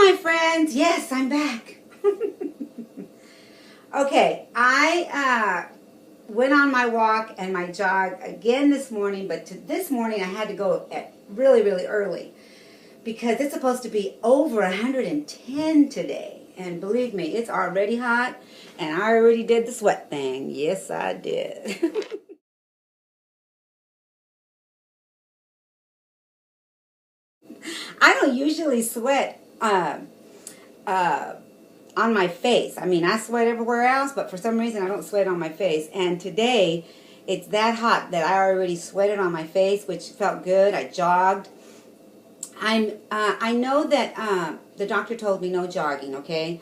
my friends. Yes, I'm back. Okay, I went on my walk and my jog again this morning, but this morning I had to go at really, really early because it's supposed to be over 110 today. And believe me, it's already hot, and I already did the sweat thing. Yes, I did. I don't usually sweat on my face. I mean, I sweat everywhere else, but for some reason I don't sweat on my face. And today, it's that hot that I already sweated on my face, which felt good. I jogged. I know that the doctor told me no jogging. Okay,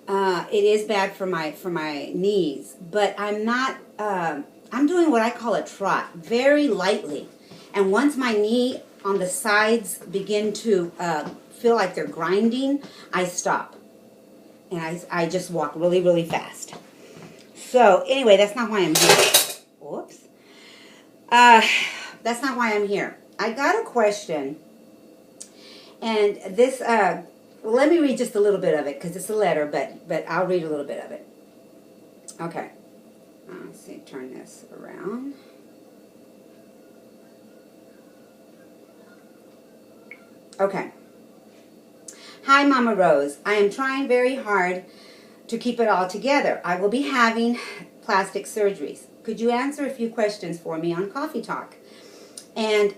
it is bad for my knees, but I'm not. I'm doing what I call a trot, very lightly, and once my knee on the sides begin to feel like they're grinding, I stop. And I just walk really, really fast. So, anyway, that's not why I'm here. Whoops. That's not why I'm here. I got a question. And this, well, let me read just a little bit of it, because it's a letter, but I'll read a little bit of it. Okay. Let's see, turn this around. Okay. Hi, Mama Rose. I am trying very hard to keep it all together. I will be having plastic surgeries. Could you answer a few questions for me on Coffee Talk? And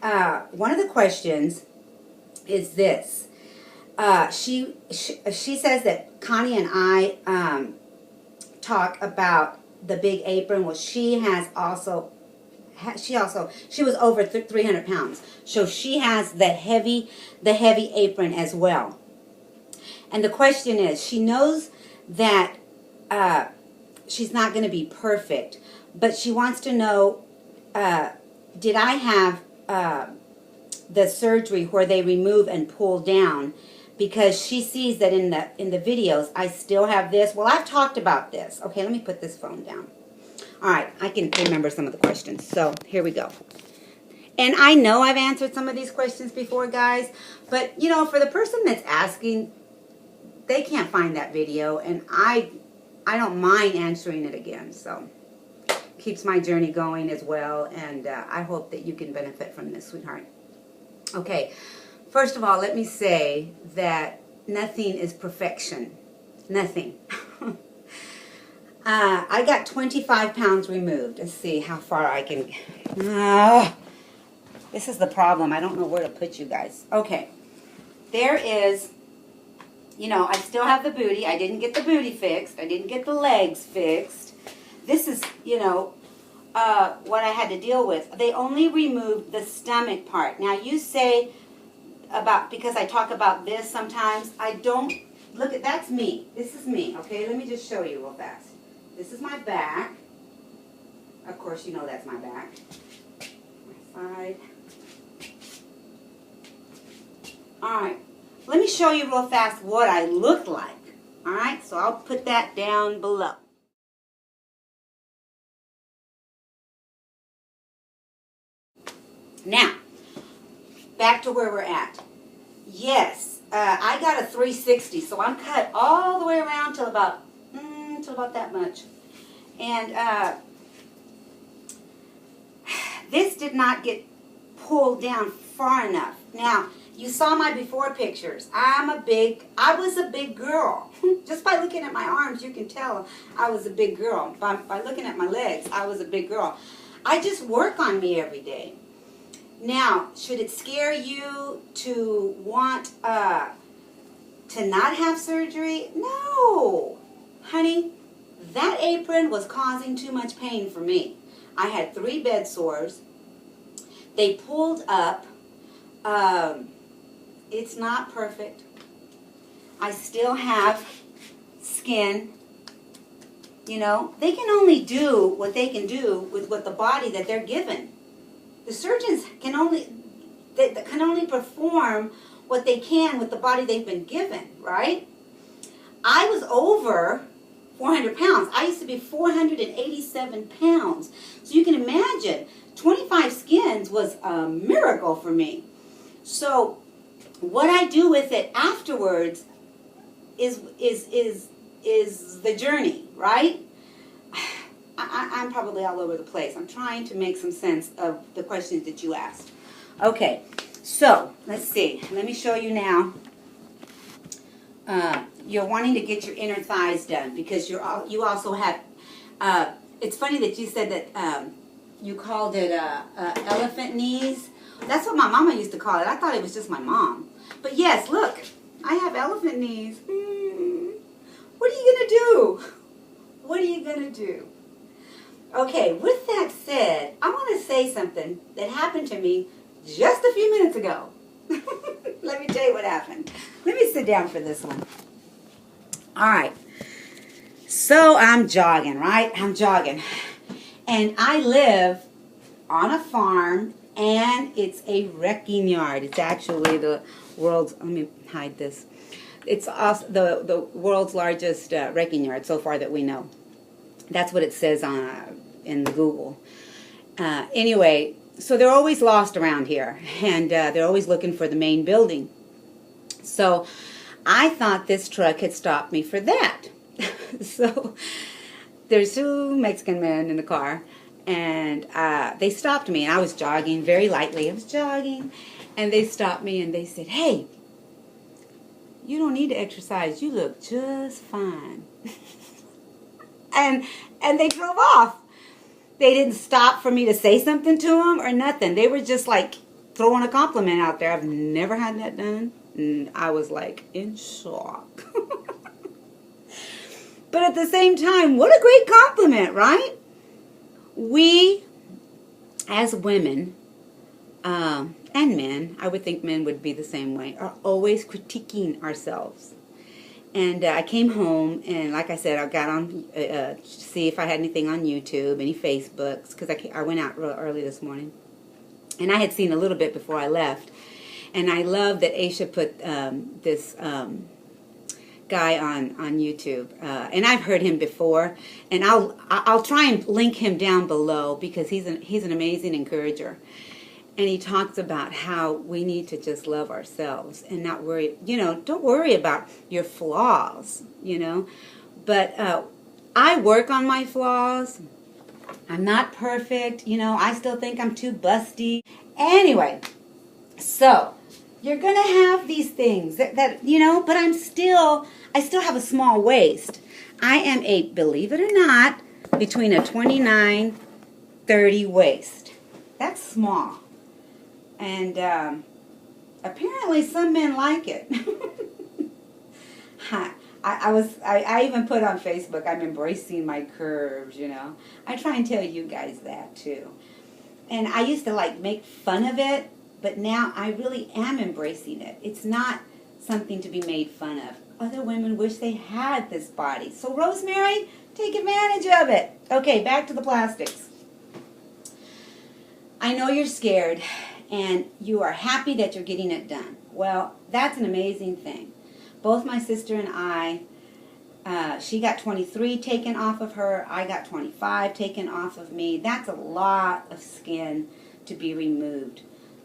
one of the questions is this. She says that Connie and I talk about the big apron. Well, she was over 300 pounds. So she has the heavy apron as well. And the question is, she knows that she's not going to be perfect, but she wants to know, did I have the surgery where they remove and pull down? Because she sees that in the videos, I still have this. Well, I've talked about this. Okay, let me put this phone down. All right, I can remember some of the questions. So here we go. And I know I've answered some of these questions before, guys, but, you know, for the person that's asking, they can't find that video, and I don't mind answering it again. So keeps my journey going as well, and I hope that you can benefit from this, sweetheart. Okay, first of all, let me say that nothing is perfection. Nothing. I got 25 pounds removed. Let's see how far I can. This is the problem. I don't know where to put you guys. Okay, there is. You know, I still have the booty. I didn't get the booty fixed. I didn't get the legs fixed. This is, you know, what I had to deal with. They only removed the stomach part. Now, you say about, because I talk about this sometimes, I don't, look at, that's me. This is me, okay? Let me just show you real fast. This is my back. Of course, you know that's my back. My side. All right. Let me show you real fast what I look like. All right, so I'll put that down below. Now, back to where we're at. Yes, I got a 360, so I'm cut all the way around till about that much. And this did not get pulled down far enough. Now, you saw my before pictures. I was a big girl. Just by looking at my arms, you can tell I was a big girl. By looking at my legs, I was a big girl. I just work on me every day. Now, should it scare you to want to not have surgery? No. Honey, that apron was causing too much pain for me. I had 3 bed sores. They pulled up. It's not perfect. I still have skin. You know, they can only do what they can do with the body that they're given. The surgeons can only perform what they can with the body they've been given, right? I was over 400 pounds. I used to be 487 pounds. So you can imagine, 25 skins was a miracle for me. So what I do with it afterwards, is the journey, right? I'm probably all over the place. I'm trying to make some sense of the questions that you asked. Okay, so let's see. Let me show you now. You're wanting to get your inner thighs done because you also have. It's funny that you said that you called it elephant knees. That's what my mama used to call it. I thought it was just my mom. But yes, look, I have elephant knees. What are you gonna do? What are you gonna do? Okay, with that said, I want to say something that happened to me just a few minutes ago. Let me tell you what happened. Let me sit down for this one. All right. So I'm jogging, right? I'm jogging. And I live on a farm, and it's a wrecking yard. It's actually the world's, let me hide this. It's also the world's largest wrecking yard so far that we know. That's what it says in the Google. Anyway, so they're always lost around here, and they're always looking for the main building. So I thought this truck had stopped me for that. So there's two Mexican men in the car, and they stopped me, and I was jogging very lightly. I was jogging, and they stopped me, and they said, "Hey, you don't need to exercise. You look just fine." And they drove off. They didn't stop for me to say something to them or nothing. They were just like throwing a compliment out there. I've never had that done. And I was like in shock. But at the same time, what a great compliment, right? We, as women, and men, I would think men would be the same way, are always critiquing ourselves. And I came home, and like I said, I got on to see if I had anything on YouTube, any Facebooks, because I went out real early this morning. And I had seen a little bit before I left. And I love that Aisha put this guy on YouTube. And I've heard him before. And I'll try and link him down below because he's an amazing encourager. And he talks about how we need to just love ourselves and not worry, don't worry about your flaws, But I work on my flaws. I'm not perfect, I still think I'm too busty. Anyway, so you're going to have these things that but I still have a small waist. I am believe it or not, between a 29-30 waist. That's small. And apparently some men like it. I even put on Facebook, I'm embracing my curves, I try and tell you guys that too. And I used to make fun of it, but now I really am embracing it. It's not something to be made fun of. Other women wish they had this body. So Rosemary, take advantage of it. Okay, back to the plastics. I know you're scared. And you are happy that you're getting it done. Well, that's an amazing thing. Both my sister and I, she got 23 taken off of her. I got 25 taken off of me. That's a lot of skin to be removed.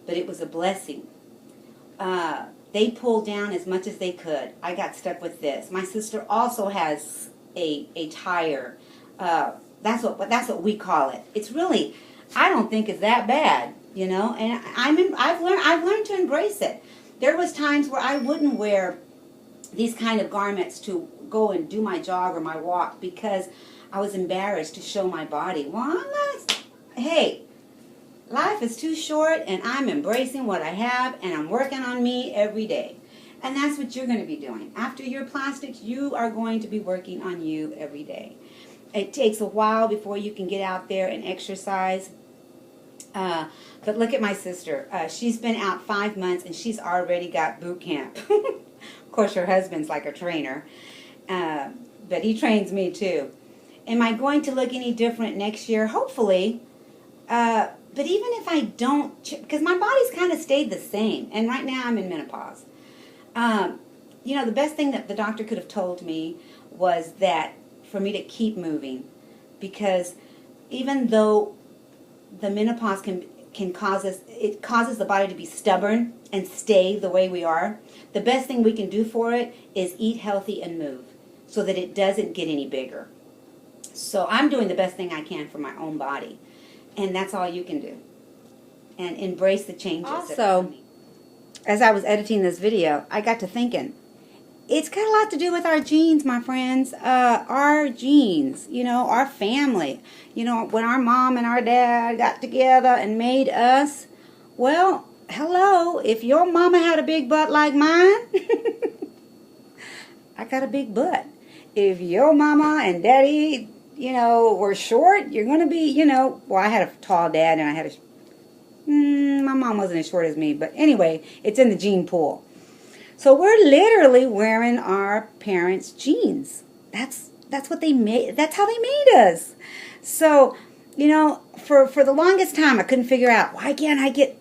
But it was a blessing. They pulled down as much as they could. I got stuck with this. My sister also has a tire. That's what we call it. It's really, I don't think it's that bad. And I've learned to embrace it. There was times where I wouldn't wear these kind of garments to go and do my jog or my walk because I was embarrassed to show my body. Well, I'm not. Hey, life is too short, and I'm embracing what I have, and I'm working on me every day. And that's what you're going to be doing. After your plastics, you are going to be working on you every day. It takes a while before you can get out there and exercise. But look at my sister. She's been out 5 months, and she's already got boot camp. Of course, her husband's like a trainer, but he trains me too. Am I going to look any different next year? Hopefully. But even if I don't, because my body's kind of stayed the same, and right now I'm in menopause. The best thing that the doctor could have told me was that for me to keep moving, because even though the menopause it causes the body to be stubborn and stay the way we are. The best thing we can do for it is eat healthy and move so that it doesn't get any bigger. So I'm doing the best thing I can for my own body. And that's all you can do. And embrace the changes. Also, as I was editing this video, I got to thinking, it's got a lot to do with our genes, my friends. Our genes, you know, our family. You know, when our mom and our dad got together and made us, well, hello, if your mama had a big butt like mine, I got a big butt. If your mama and daddy, you know, were short, you're going to be, you know, well, I had a tall dad and I had my mom wasn't as short as me, but anyway, it's in the gene pool. So we're literally wearing our parents' genes. That's what they made. That's how they made us. So, you know, for the longest time, I couldn't figure out, why can't I get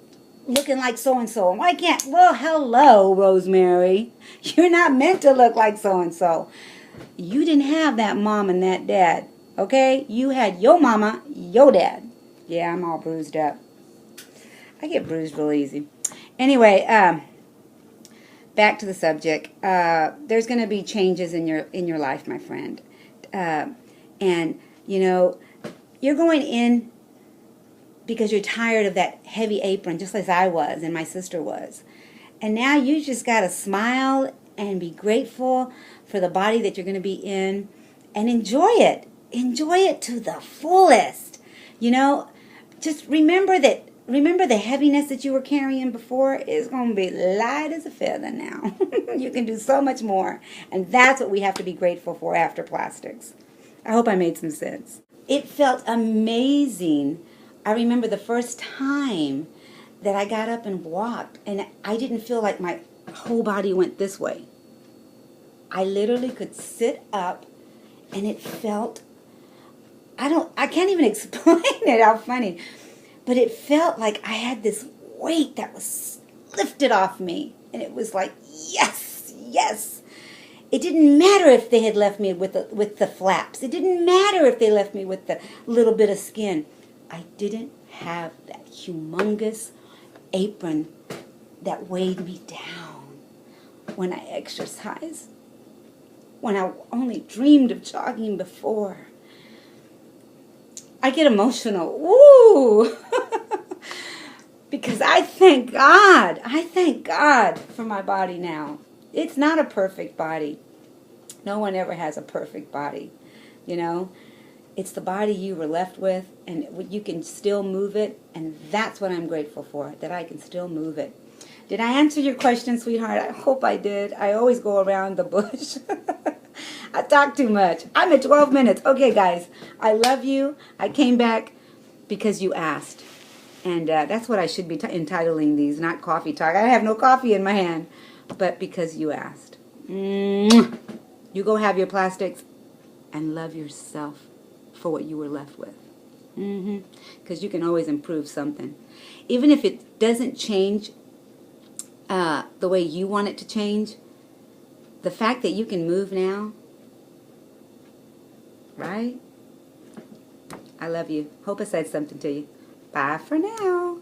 looking like so-and-so? And why can't, well, hello, Rosemary. You're not meant to look like so-and-so. You didn't have that mom and that dad, okay? You had your mama, your dad. Yeah, I'm all bruised up. I get bruised real easy. Anyway, back to the subject. There's going to be changes in your life, my friend. And, you know, you're going in because you're tired of that heavy apron, just as I was and my sister was. And now you just got to smile and be grateful for the body that you're going to be in and enjoy it. Enjoy it to the fullest. You know, just remember the heaviness that you were carrying before is going to be light as a feather now. You can do so much more. And that's what we have to be grateful for after plastics. I hope I made some sense. It felt amazing. I remember the first time that I got up and walked, and I didn't feel like my whole body went this way. I literally could sit up, and it felt, I can't even explain it, how funny. But it felt like I had this weight that was lifted off me. And it was like, yes, yes. It didn't matter if they had left me with the flaps. It didn't matter if they left me with the little bit of skin. I didn't have that humongous apron that weighed me down when I exercised. When I only dreamed of jogging before. I get emotional. Ooh! Because I thank God for my body now. It's not a perfect body. No one ever has a perfect body, you know. It's the body you were left with, and you can still move it, and that's what I'm grateful for, that I can still move it. Did I answer your question, sweetheart? I hope I did. I always go around the bush. I talk too much. I'm at 12 minutes. Okay, guys, I love you. I came back because you asked. And that's what I should be entitling these, not coffee talk. I have no coffee in my hand, but because you asked. You go have your plastics and love yourself for what you were left with. Because you can always improve something. Even if it doesn't change the way you want it to change, the fact that you can move now, right? I love you. Hope I said something to you. Bye for now.